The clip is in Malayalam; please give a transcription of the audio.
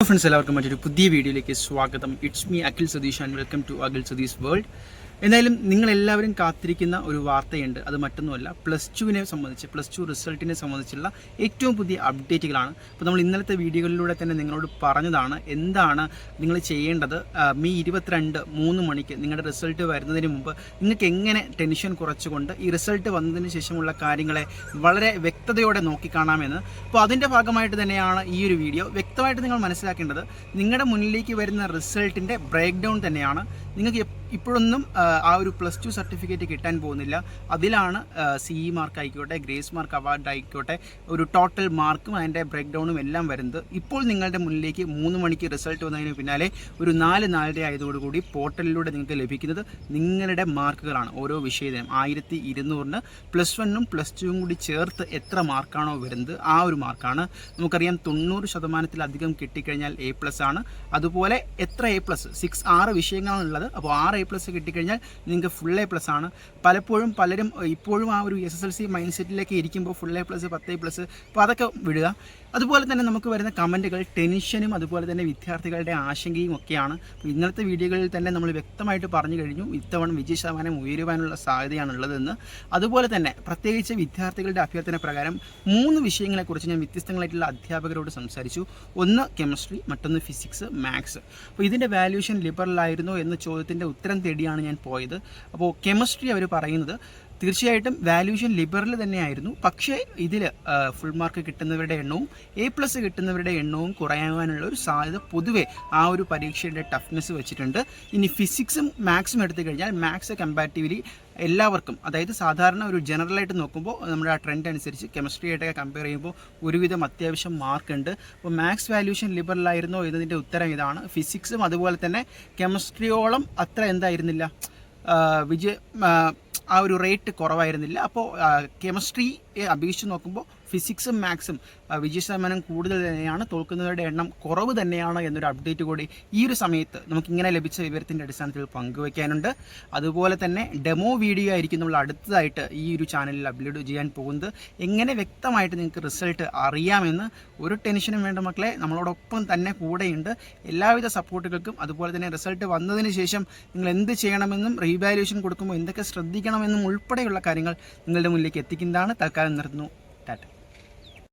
ഫ്രണ്ട്സ് എല്ലാവർക്കും മറ്റൊരു പുതിയ വീഡിയോയിലേക്ക് സ്വാഗതം. It's me Akhil Satheesh and welcome to Akhil Satheesh world. എന്തായാലും നിങ്ങളെല്ലാവരും കാത്തിരിക്കുന്ന ഒരു വാർത്തയുണ്ട്. അത് മറ്റൊന്നുമല്ല, +2 സംബന്ധിച്ച്, +2 റിസൾട്ടിനെ സംബന്ധിച്ചുള്ള ഏറ്റവും പുതിയ അപ്ഡേറ്റുകളാണ്. അപ്പോൾ നമ്മൾ ഇന്നലത്തെ വീഡിയോകളിലൂടെ തന്നെ നിങ്ങളോട് പറഞ്ഞതാണ് എന്താണ് നിങ്ങൾ ചെയ്യേണ്ടത്. മെയ് 22 3 മണിക്ക് നിങ്ങളുടെ റിസൾട്ട് വരുന്നതിന് മുമ്പ് നിങ്ങൾക്ക് എങ്ങനെ ടെൻഷൻ കുറച്ചുകൊണ്ട് ഈ റിസൾട്ട് വന്നതിന് ശേഷമുള്ള കാര്യങ്ങളെ വളരെ വ്യക്തതയോടെ നോക്കിക്കാണാമെന്ന്. അപ്പോൾ അതിൻ്റെ ഭാഗമായിട്ട് തന്നെയാണ് ഈ ഒരു വീഡിയോ. വ്യക്തമായിട്ട് നിങ്ങൾ മനസ്സിലാക്കേണ്ടത് നിങ്ങളുടെ മുന്നിലേക്ക് വരുന്ന റിസൾട്ടിൻ്റെ ബ്രേക്ക് ഡൗൺ തന്നെയാണ്. നിങ്ങൾക്ക് ഇപ്പോഴൊന്നും ആ ഒരു +2 സർട്ടിഫിക്കറ്റ് കിട്ടാൻ പോകുന്നില്ല. അതിലാണ് CE മാർക്ക് ആയിക്കോട്ടെ, ഗ്രേസ് മാർക്ക് അവാർഡ് ആയിക്കോട്ടെ, ഒരു ടോട്ടൽ മാർക്കും അതിൻ്റെ ബ്രേക്ക് ഡൗണും എല്ലാം വരുന്നത്. ഇപ്പോൾ നിങ്ങളുടെ മുന്നിലേക്ക് 3 മണിക്ക് റിസൾട്ട് വന്നതിന് പിന്നാലെ ഒരു 4-4:30 ആയതോടുകൂടി പോർട്ടലിലൂടെ നിങ്ങൾക്ക് ലഭിക്കുന്നത് നിങ്ങളുടെ മാർക്കുകളാണ്. ഓരോ വിഷയത്തിനും 1200-ന് +1ഉം +2ഉം കൂടി ചേർത്ത് എത്ര മാർക്കാണോ വരുന്നത് ആ ഒരു മാർക്കാണ്. നമുക്കറിയാം 90% കിട്ടിക്കഴിഞ്ഞാൽ A+ ആണ്. അതുപോലെ എത്ര A+, 6 വിഷയങ്ങളാണുള്ളത്. അപ്പോൾ 6 A+ കിട്ടിക്കഴിഞ്ഞാൽ നിങ്ങൾക്ക് ഫുൾ A+ ആണ്. പലപ്പോഴും പലരും ഇപ്പോഴും ആ ഒരു SSLC മൈൻഡ് സെറ്റിലേക്ക് ഇരിക്കുമ്പോൾ ഫുൾ A+, 10A+, അപ്പോൾ അതൊക്കെ വിടുക. അതുപോലെ തന്നെ നമുക്ക് വരുന്ന കമൻറ്റുകൾ ടെൻഷനും അതുപോലെ തന്നെ വിദ്യാർത്ഥികളുടെ ആശങ്കയും ഒക്കെയാണ്. ഇന്നത്തെ വീഡിയോകളിൽ തന്നെ നമ്മൾ വ്യക്തമായിട്ട് പറഞ്ഞു കഴിഞ്ഞു ഇത്തവണ വിജയ ശതമാനം ഉയരുവാനുള്ള സാധ്യതയാണുള്ളതെന്ന്. അതുപോലെ തന്നെ പ്രത്യേകിച്ച് വിദ്യാർത്ഥികളുടെ അഭ്യർത്ഥന പ്രകാരം 3 വിഷയങ്ങളെക്കുറിച്ച് ഞാൻ വ്യത്യസ്തങ്ങളായിട്ടുള്ള അധ്യാപകരോട് സംസാരിച്ചു. ഒന്ന് കെമിസ്ട്രി, മറ്റൊന്ന് ഫിസിക്സ്, മാത്സ്. അപ്പോൾ ഇതിൻ്റെ വാല്യൂഷൻ ലിബറൽ ആയിരുന്നോ എന്ന ചോദ്യത്തിൻ്റെ ഉത്തരം തേടിയാണ് ഞാൻ പോയത്. അപ്പോൾ കെമിസ്ട്രി അവർ പറയുന്നത് തീർച്ചയായിട്ടും വാല്യൂഷൻ ലിബറൽ തന്നെയായിരുന്നു. പക്ഷേ ഇതിൽ ഫുൾ മാർക്ക് കിട്ടുന്നവരുടെ എണ്ണവും A+ കിട്ടുന്നവരുടെ എണ്ണവും കുറയാനുള്ള ഒരു സാധ്യത പൊതുവെ ആ ഒരു പരീക്ഷയുടെ ടഫ്നെസ് വെച്ചിട്ടുണ്ട്. ഇനി ഫിസിക്സും മാത്സും എടുത്തു കഴിഞ്ഞാൽ മാത്സ് കമ്പാരിറ്റീവ്ലി എല്ലാവർക്കും, അതായത് സാധാരണ ഒരു ജനറലായിട്ട് നോക്കുമ്പോൾ നമ്മുടെ ആ ട്രെൻഡ് അനുസരിച്ച് കെമിസ്ട്രി ആയിട്ടൊക്കെ കമ്പയർ ചെയ്യുമ്പോൾ ഒരുവിധം അത്യാവശ്യം മാർക്കുണ്ട്. അപ്പോൾ മാത്സ് വാല്യൂഷൻ ലിബറൽ ആയിരുന്നോ എന്നതിൻ്റെ ഉത്തരം ഇതാണ്. ഫിസിക്സും അതുപോലെ തന്നെ കെമിസ്ട്രിയോളം അത്ര എന്തായിരുന്നില്ല, ആ ഒരു റേറ്റ് കുറവായിരുന്നില്ല. അപ്പോൾ കെമിസ്ട്രിയെ അപേക്ഷിച്ച് നോക്കുമ്പോൾ ഫിസിക്സും മാത്സും വിജയ ശതമാനം കൂടുതൽ തന്നെയാണ്, തോൽക്കുന്നവരുടെ എണ്ണം കുറവ് തന്നെയാണ് എന്നൊരു അപ്ഡേറ്റ് കൂടി ഈ ഒരു സമയത്ത് നമുക്കിങ്ങനെ ലഭിച്ച വിവരത്തിൻ്റെ അടിസ്ഥാനത്തിൽ പങ്കുവയ്ക്കാനുണ്ട്. അതുപോലെ തന്നെ ഡെമോ വീഡിയോ ആയിരിക്കും നമ്മൾ അടുത്തതായിട്ട് ഈ ഒരു ചാനലിൽ അപ്ലോഡ് ചെയ്യാൻ പോകുന്നത്. എങ്ങനെ വ്യക്തമായിട്ട് നിങ്ങൾക്ക് റിസൾട്ട് അറിയാമെന്ന് ഒരു ടെൻഷനും വേണ്ട മക്കളെ, നമ്മളോടൊപ്പം തന്നെ കൂടെയുണ്ട്. എല്ലാവിധ സപ്പോർട്ടുകൾക്കും അതുപോലെ തന്നെ റിസൾട്ട് വന്നതിന് ശേഷം നിങ്ങൾ എന്ത് ചെയ്യണമെന്നും റീവാലുവേഷൻ കൊടുക്കുമ്പോൾ എന്തൊക്കെ ശ്രദ്ധിക്കണമെന്നും ഉൾപ്പെടെയുള്ള കാര്യങ്ങൾ നിങ്ങളുടെ മുന്നിലേക്ക് എത്തിക്കുന്നതാണ്. തൽക്കാലം നിർത്തുന്നു. ടാറ്റ.